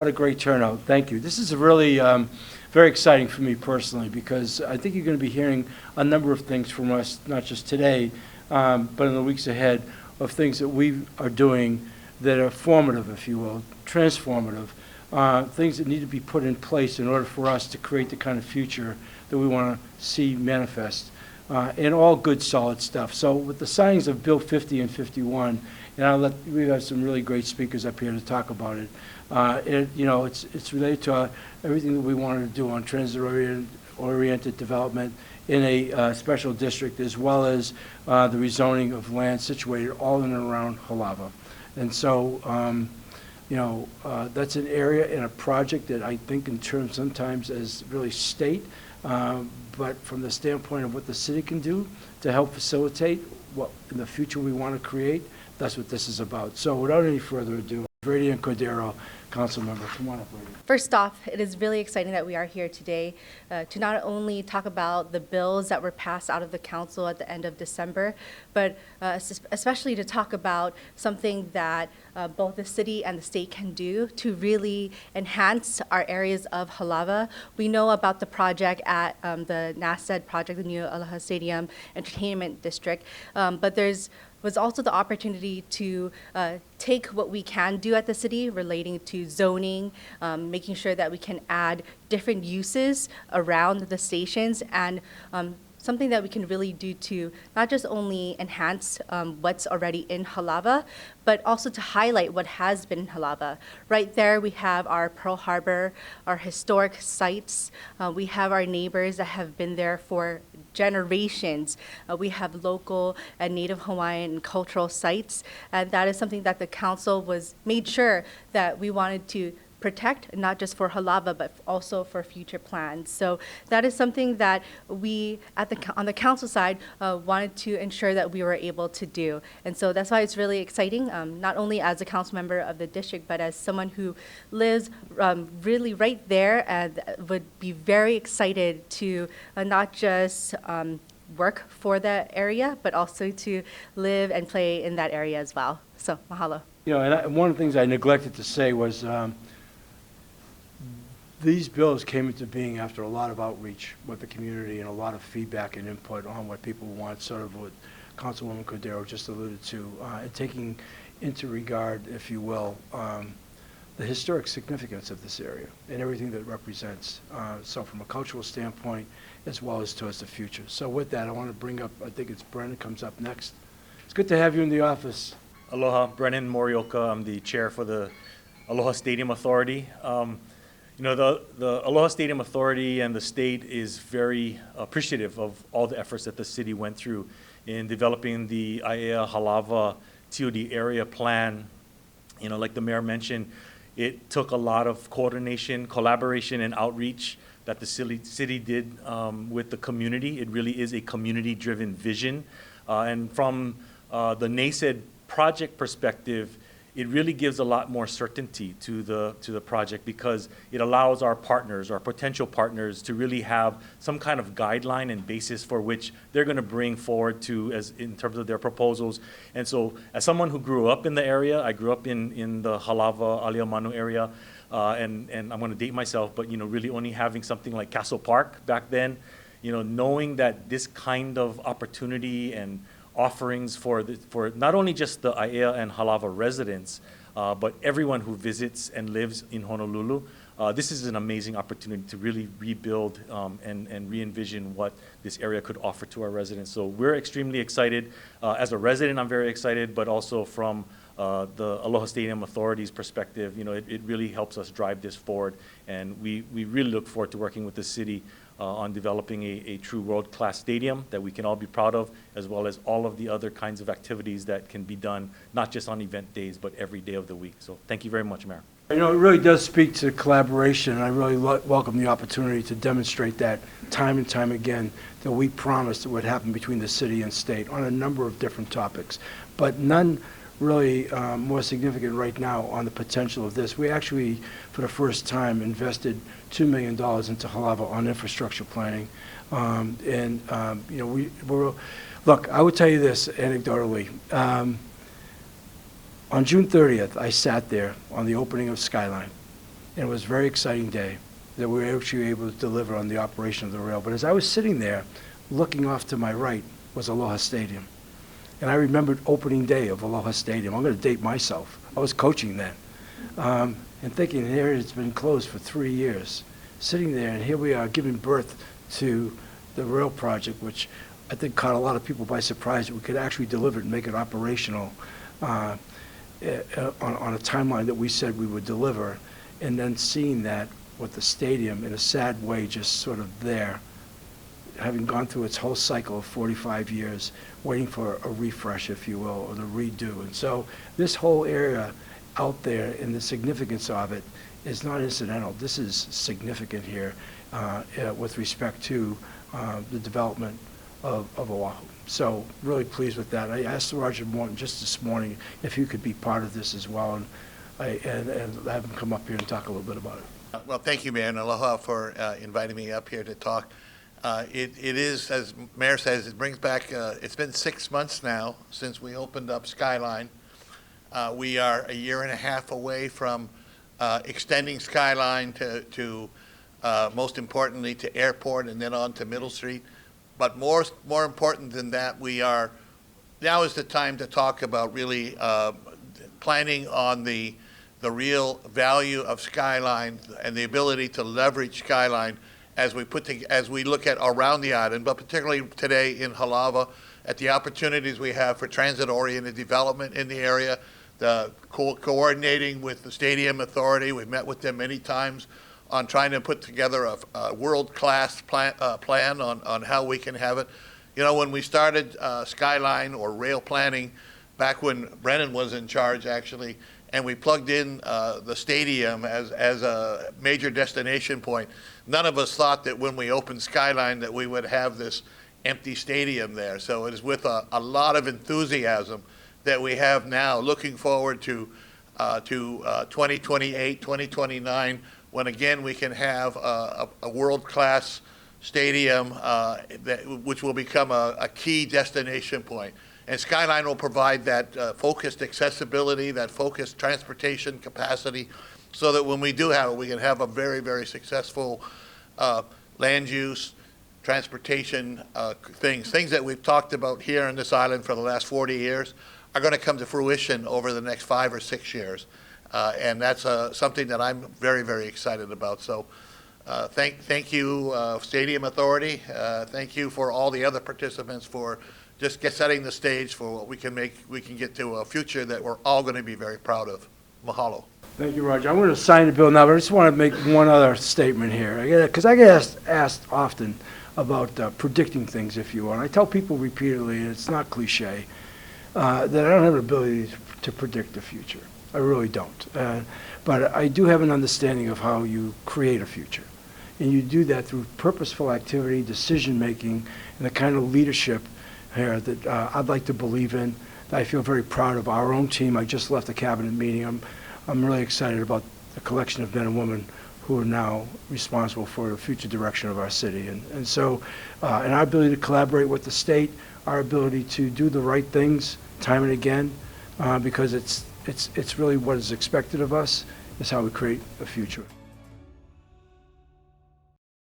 What a great turnout. Thank you. This is really very exciting for me personally because I think you're going to be hearing a number of things from us, not just today, but in the weeks ahead, of things that we are doing that are formative, if you will, transformative, things that need to be put in place in order for us to create the kind of future that we want to see manifest. And all good, solid stuff. So with the signings of Bill 50 and 51, and we have some really great speakers up here to talk about it. It's related to everything that we wanted to do on transit-oriented development in a special district, as well as the rezoning of land situated all in and around Hālawa. And so, that's an area and a project that I think in terms sometimes as really state, but from the standpoint of what the city can do to help facilitate what in the future we want to create, that's what this is about. So without any further ado, Brady and Cordero, council member, come on up, Brady. First off, it is really exciting that we are here today to not only talk about the bills that were passed out of the council at the end of December, but especially to talk about something that both the city and the state can do to really enhance our areas of Hālawa. We know about the project at the NASED project, the new Aloha Stadium Entertainment District, but was also the opportunity to take what we can do at the city relating to zoning, making sure that we can add different uses around the stations, and something that we can really do to not just only enhance what's already in Hālawa, but also to highlight what has been in Hālawa. Right there, we have our Pearl Harbor, our historic sites. We have our neighbors that have been there for generations. We have local and Native Hawaiian and cultural sites, and that is something that the council made sure that we wanted to protect, not just for Hālawa, but also for future plans. So that is something that we, on the council side, wanted to ensure that we were able to do. And so that's why it's really exciting, not only as a council member of the district, but as someone who lives really right there and would be very excited to not just work for that area, but also to live and play in that area as well. So mahalo. And one of the things I neglected to say was these bills came into being after a lot of outreach with the community and a lot of feedback and input on what people want, sort of what Councilwoman Cordero just alluded to, and taking into regard, if you will, the historic significance of this area and everything that it represents. So from a cultural standpoint, as well as towards the future. So with that, I want to bring up, I think it's Brennan comes up next. It's good to have you in the office. Aloha, Brennan Morioka. I'm the chair for the Aloha Stadium Authority. The Aloha Stadium Authority and the state is very appreciative of all the efforts that the city went through in developing the Aiea Hālawa TOD area plan. Like the mayor mentioned, it took a lot of coordination, collaboration, and outreach that the city did with the community. It really is a community-driven vision. And from the NASED project perspective, it really gives a lot more certainty to the project because it allows our partners, our potential partners, to really have some kind of guideline and basis for which they're going to bring forward in terms of their proposals. And so, as someone who grew up in the area, I grew up in the Hālawa, Aliamanu area, and I'm going to date myself, but really only having something like Castle Park back then, knowing that this kind of opportunity and offerings for not only just the Aiea and Hālawa residents, but everyone who visits and lives in Honolulu. This is an amazing opportunity to really rebuild and re-envision what this area could offer to our residents. So we're extremely excited. As a resident, I'm very excited, but also from the Aloha Stadium Authority's perspective, it really helps us drive this forward. And we really look forward to working with the city on developing a true world-class stadium that we can all be proud of, as well as all of the other kinds of activities that can be done, not just on event days, but every day of the week. So thank you very much, Mayor. It really does speak to collaboration, and I really welcome the opportunity to demonstrate that time and time again, that we promised it would happen between the city and state on a number of different topics, but none really more significant right now on the potential of this. We actually, for the first time, invested $2 million into Hālawa on infrastructure planning. Look, I would tell you this anecdotally. On June 30th, I sat there on the opening of Skyline, And it was a very exciting day that we were actually able to deliver on the operation of the rail. But as I was sitting there, looking off to my right was Aloha Stadium. And I remembered opening day of Aloha Stadium. I'm going to date myself. I was coaching then. And thinking, here it's been closed for 3 years. Sitting there, and here we are giving birth to the rail project, which I think caught a lot of people by surprise that we could actually deliver it and make it operational on a timeline that we said we would deliver. And then seeing that with the stadium in a sad way just sort of there, having gone through its whole cycle of 45 years, waiting for a refresh, if you will, or the redo. And so this whole area out there and the significance of it is not incidental. This is significant here with respect to the development of Oahu. So really pleased with that. I asked Roger Morton just this morning if he could be part of this as well, and have him come up here and talk a little bit about it. Well, thank you, Mayor, and aloha for inviting me up here to talk. It is, as Mayor says, it brings back, it's been 6 months now since we opened up Skyline. We are a year and a half away from extending Skyline to most importantly, to Airport and then on to Middle Street. But more important than that, now is the time to talk about really planning on the real value of Skyline and the ability to leverage Skyline as we look at around the island, but particularly today in Hālawa, at the opportunities we have for transit-oriented development in the area, the coordinating with the Stadium Authority. We've met with them many times on trying to put together a world-class plan on how we can have it. You know, when we started Skyline or rail planning, back when Brennan was in charge, actually, and we plugged in the stadium as a major destination point, none of us thought that when we opened Skyline that we would have this empty stadium there. So it is with a lot of enthusiasm that we have now, looking forward to 2028, 2029, when again we can have a world-class stadium which will become a key destination point. And Skyline will provide that focused accessibility, that focused transportation capacity, so that when we do have it, we can have a very, very successful land use, transportation things that we've talked about here on this island for the last 40 years are going to come to fruition over the next 5 or 6 years. And that's something that I'm very, very excited about. So thank you, Stadium Authority. Thank you for all the other participants for just setting the stage for what we can get to a future that we're all going to be very proud of. Mahalo. Thank you, Roger. I'm going to sign the bill now, but I just want to make one other statement here. Because I get asked often about predicting things, if you will. And I tell people repeatedly, and it's not cliche, that I don't have an ability to predict the future. I really don't. But I do have an understanding of how you create a future. And you do that through purposeful activity, decision-making, and the kind of leadership here that I'd like to believe in. I feel very proud of our own team. I just left a cabinet meeting. I'm really excited about the collection of men and women who are now responsible for the future direction of our city. And so, and our ability to collaborate with the state, our ability to do the right things time and again, because it's really what is expected of us, is how we create a future.